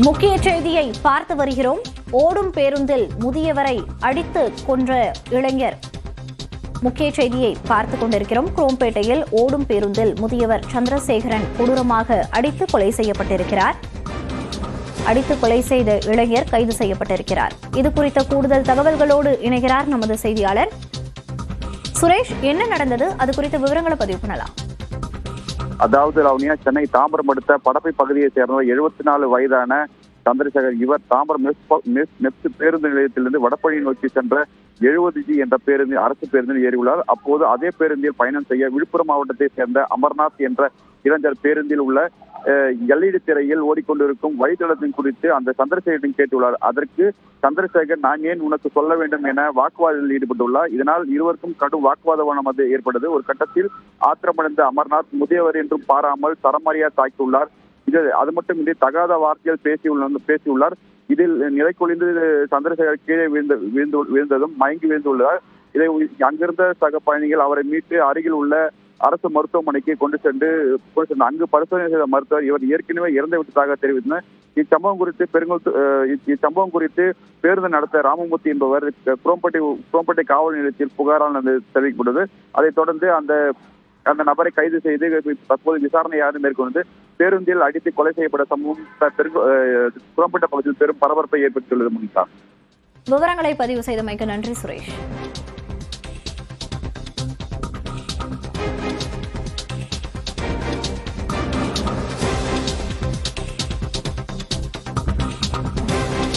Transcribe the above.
முக்கிய செய்தியை பார்த்து வருகிறோம். ஓடும் பேருந்தில் முதியவரை அடித்து கொன்ற இளைஞர். முக்கிய செய்தியை பார்த்துக் கொண்டிருக்கிறோம். குரோம்பேட்டையில் ஓடும் பேருந்தில் முதியவர் சந்திரசேகரன் கொடூரமாக அடித்து கொலை செய்யப்பட்டிருக்கிறார். அடித்து கொலை செய்த இளைஞர் கைது செய்யப்பட்டிருக்கிறார். இது குறித்த கூடுதல் தகவல்களோடு இணைகிறார் நமது செய்தியாளர் சுரேஷ். என்ன நடந்தது, அது குறித்த விவரங்களை பதிவு பண்ணலாம். அதாவது ரவுனியா, சென்னை தாம்பரம் அடுத்த படப்பை பகுதியை சேர்ந்த 74 வயதான சந்திரசேகர். இவர் தாம்பரம் மெப்ஸ் பேருந்து நிலையத்திலிருந்து வடபழனி நோக்கி சென்ற 70G என்ற பேருந்து அரசு பேருந்தில் ஏறியுள்ளார். அப்போது அதே பேருந்தில் பயணம் செய்ய விழுப்புரம் மாவட்டத்தை சேர்ந்த அமர்நாத் என்ற இளைஞர் பேருந்தில் உள்ள LED திரையில் ஓடிக்கொண்டிருக்கும் வழித்தடத்தின் குறித்து அந்த சந்திரசேகரிடம் கேட்டுள்ளார். அதற்கு சந்திரசேகர், நான் ஏன் உனக்கு சொல்ல வேண்டும் என வாக்குவாதத்தில் ஈடுபட்டுள்ளார். இதனால் இருவருக்கும் கடும் வாக்குவாதம் ஏற்பட்டது. ஒரு கட்டத்தில் ஆத்திரமடைந்த அமர்நாத் முதியவர் என்றும் பாராமல் சரமாரியா தாக்கியுள்ளார். அது மட்டுமின்றி தகாத வார்த்தையில் பேசியுள்ளார். இதில் நிலைக்குழிந்து சந்திரசேகர் கீழே வீழ்ந்ததும் மயங்கி வீழ்ந்துள்ளார். இதை அங்கிருந்த சக பயணிகள் அவரை மீட்டு அருகில் உள்ள அரசு மருத்துவமனைக்கு கொண்டு சென்று அங்கு பரிசோதனை செய்த மருத்துவர் இவர் ஏற்கனவே இறந்து விட்டதாக தெரிவித்தனர். இச்சம்பவம் குறித்து பேருந்து நடத்த ராமமூர்த்தி என்பவர் குரோம்பேட்டை காவல் நிலையத்தில் புகாரால் தெரிவிக்கப்பட்டது. அதைத் தொடர்ந்து அந்த நபரை கைது செய்து தற்போது விசாரணை மேற்கொண்டு பேருந்தில் அடித்து கொலை செய்யப்பட்ட சம்பவம் குரோம்பேட்டை பகுதியில் பெரும் பரபரப்பை ஏற்படுத்தியுள்ளது. விவரங்களை பதிவு செய்தமைக்கு நன்றி சுரேஷ்.